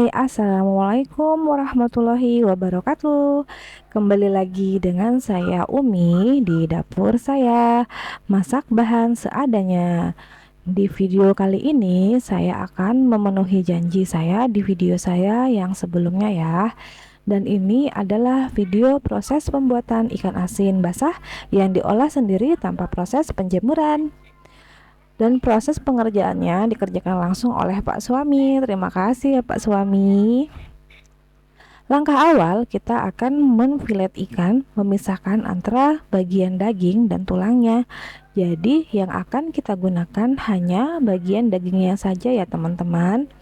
Hai, assalamualaikum warahmatullahi wabarakatuh. Kembali lagi dengan saya Umi di dapur saya, masak bahan seadanya. Di video kali ini saya akan memenuhi janji saya di video saya yang sebelumnya ya. Dan ini adalah video proses pembuatan ikan asin basah yang diolah sendiri tanpa proses penjemuran. Dan proses pengerjaannya dikerjakan langsung oleh Pak Suami. Terima kasih ya Pak Suami. Langkah awal kita akan menfilet ikan, memisahkan antara bagian daging dan tulangnya. Jadi yang akan kita gunakan hanya bagian dagingnya saja ya teman-teman.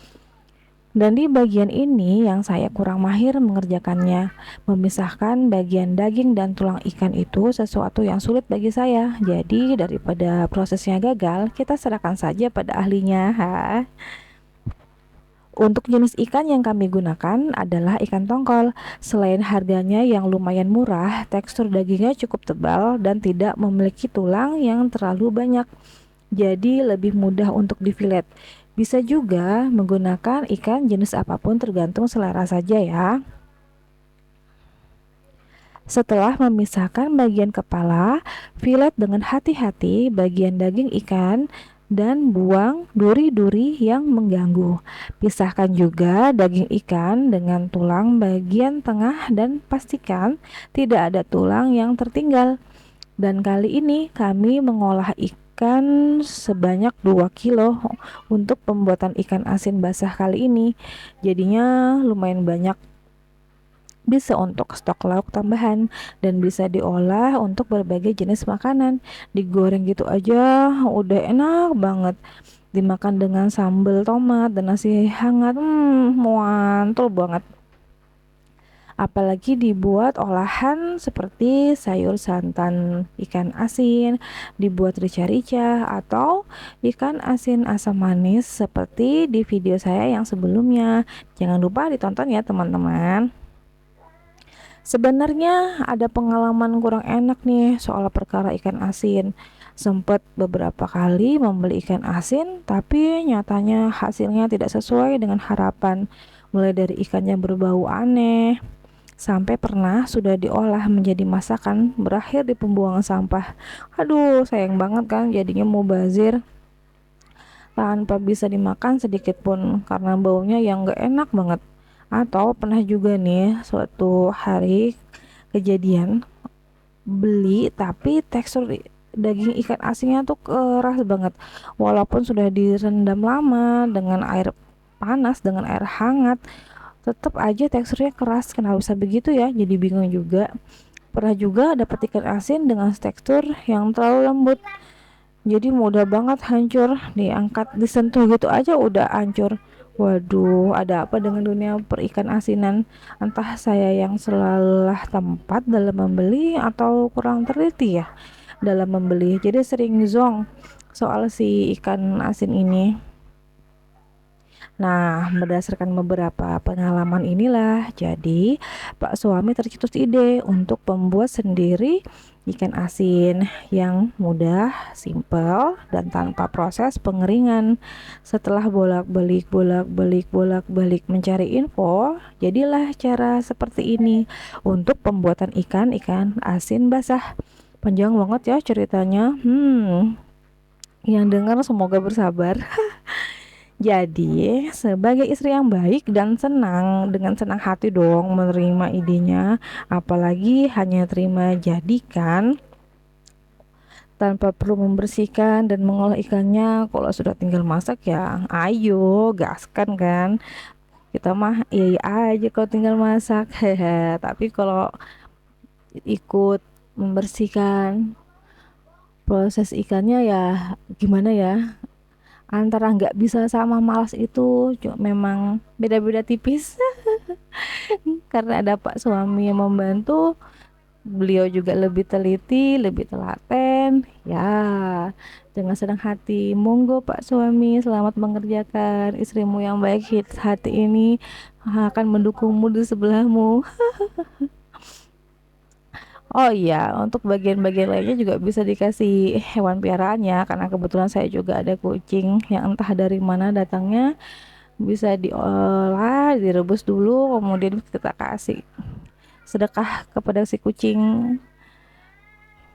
Dan di bagian ini yang saya kurang mahir mengerjakannya. Memisahkan bagian daging dan tulang ikan itu sesuatu yang sulit bagi saya. Jadi daripada prosesnya gagal, kita serahkan saja pada ahlinya. Untuk jenis ikan yang kami gunakan adalah ikan tongkol. Selain harganya yang lumayan murah, tekstur dagingnya cukup tebal dan tidak memiliki tulang yang terlalu banyak. Jadi lebih mudah untuk difilet. Bisa juga menggunakan ikan jenis apapun tergantung selera saja ya. Setelah memisahkan bagian kepala, filet dengan hati-hati bagian daging ikan dan buang duri-duri yang mengganggu. Pisahkan juga daging ikan dengan tulang bagian tengah dan pastikan tidak ada tulang yang tertinggal. Dan kali ini kami mengolah ikan sebanyak 2 kilo untuk pembuatan ikan asin basah kali ini. Jadinya lumayan banyak, bisa untuk stok lauk tambahan dan bisa diolah untuk berbagai jenis makanan. Digoreng gitu aja udah enak banget. Dimakan dengan sambal tomat dan nasi hangat, mantul banget. Apalagi dibuat olahan seperti sayur santan ikan asin, dibuat rica-rica, atau ikan asin asam manis seperti di video saya yang sebelumnya. Jangan lupa ditonton ya teman-teman. Sebenarnya ada pengalaman kurang enak nih soal perkara ikan asin. Sempat beberapa kali membeli ikan asin, tapi nyatanya hasilnya tidak sesuai dengan harapan. Mulai dari ikan yang berbau aneh, sampai pernah sudah diolah menjadi masakan berakhir di pembuangan sampah. Aduh, sayang banget kan jadinya mubazir tanpa bisa dimakan sedikit pun karena baunya yang gak enak banget. Atau pernah juga nih suatu hari kejadian beli tapi tekstur daging ikan asinnya tuh keras banget. Walaupun sudah direndam lama dengan air panas, dengan air hangat, tetap aja teksturnya keras. Kenapa bisa begitu ya? Jadi bingung juga. Pernah juga dapat ikan asin dengan tekstur yang terlalu lembut, jadi mudah banget hancur. Diangkat disentuh gitu aja udah hancur. Waduh, ada apa dengan dunia perikan asinan? Entah saya yang salah tempat dalam membeli atau kurang teliti ya dalam membeli, jadi sering zonk soal si ikan asin ini. Nah, berdasarkan beberapa pengalaman inilah, jadi Pak Suami tercetus ide untuk membuat sendiri ikan asin yang mudah, simpel, dan tanpa proses pengeringan. Setelah bolak-balik mencari info, jadilah cara seperti ini untuk pembuatan ikan asin basah. Panjang banget ya ceritanya. Yang dengar semoga bersabar. Jadi, sebagai istri yang baik dan senang, dengan senang hati dong menerima idenya, apalagi hanya terima jadikan tanpa perlu membersihkan dan mengolah ikannya. Kalau sudah tinggal masak ya, ayo gaskan kan. Kita mah iya aja kalau tinggal masak. Hehe. Tapi kalau ikut membersihkan proses ikannya ya gimana ya? Antara nggak bisa sama malas itu memang beda-beda tipis. Karena ada Pak Suami yang membantu, beliau juga lebih teliti, lebih telaten ya. Dengan senang hati, monggo Pak Suami, selamat mengerjakan. Istrimu yang baik hati ini akan mendukungmu di sebelahmu. Oh iya, untuk bagian-bagian lainnya juga bisa dikasih hewan piaraannya, karena kebetulan saya juga ada kucing yang entah dari mana datangnya, bisa diolah direbus dulu, kemudian kita kasih sedekah kepada si kucing.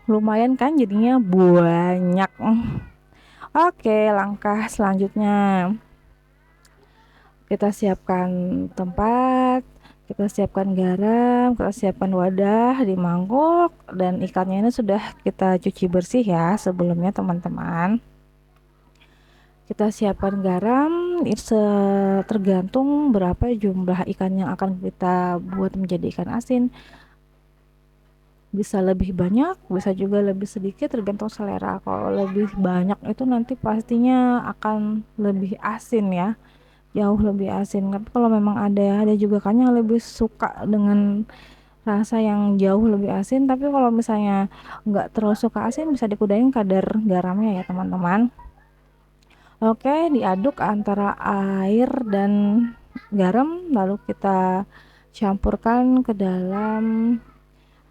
Lumayan kan jadinya banyak. Oke, langkah selanjutnya kita siapkan tempat, kita siapkan garam, kita siapkan wadah di mangkok, dan ikannya ini sudah kita cuci bersih ya sebelumnya teman-teman. Kita siapkan garam, tergantung berapa jumlah ikan yang akan kita buat menjadi ikan asin. Bisa lebih banyak, bisa juga lebih sedikit, tergantung selera. Kalau lebih banyak itu nanti pastinya akan lebih asin ya, jauh lebih asin. Tapi kalau memang ada juga kan yang lebih suka dengan rasa yang jauh lebih asin, tapi kalau misalnya nggak terlalu suka asin bisa dikudain kadar garamnya ya teman-teman. Oke, diaduk antara air dan garam, lalu kita campurkan ke dalam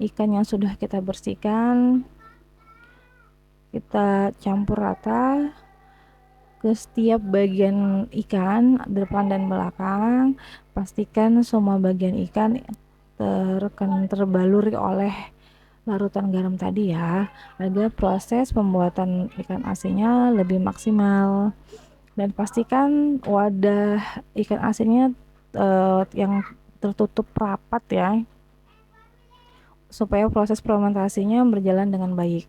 ikan yang sudah kita bersihkan. Kita campur rata ke setiap bagian ikan, depan dan belakang. Pastikan semua bagian ikan terbaluri oleh larutan garam tadi ya, agar proses pembuatan ikan asinnya lebih maksimal. Dan pastikan wadah ikan asinnya yang tertutup rapat ya, supaya proses fermentasinya berjalan dengan baik.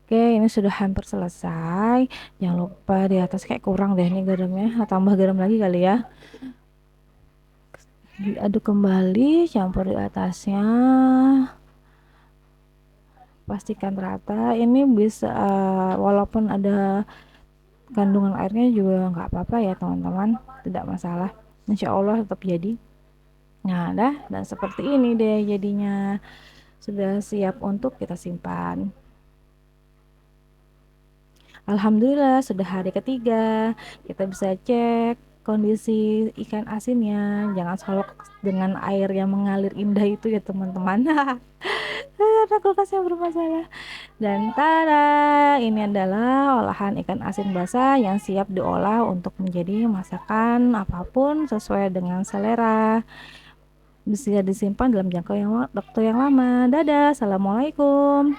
Oke, ini sudah hampir selesai. Jangan lupa di atas kayak kurang deh nih garamnya, tambah garam lagi kali ya. Diaduk kembali, campur di atasnya, pastikan rata. Ini bisa walaupun ada kandungan airnya juga nggak apa-apa ya teman-teman, tidak masalah, insya Allah tetap jadi. Nah dan seperti ini deh jadinya, sudah siap untuk kita simpan. Alhamdulillah sudah hari ketiga, kita bisa cek kondisi ikan asinnya. Jangan solok dengan air yang mengalir indah itu ya teman-teman. Karena kulkasnya bermasalah. Dan tada, ini adalah olahan ikan asin basah yang siap diolah untuk menjadi masakan apapun sesuai dengan selera. Bisa disimpan dalam jangka waktu yang lama. Dadah, assalamualaikum.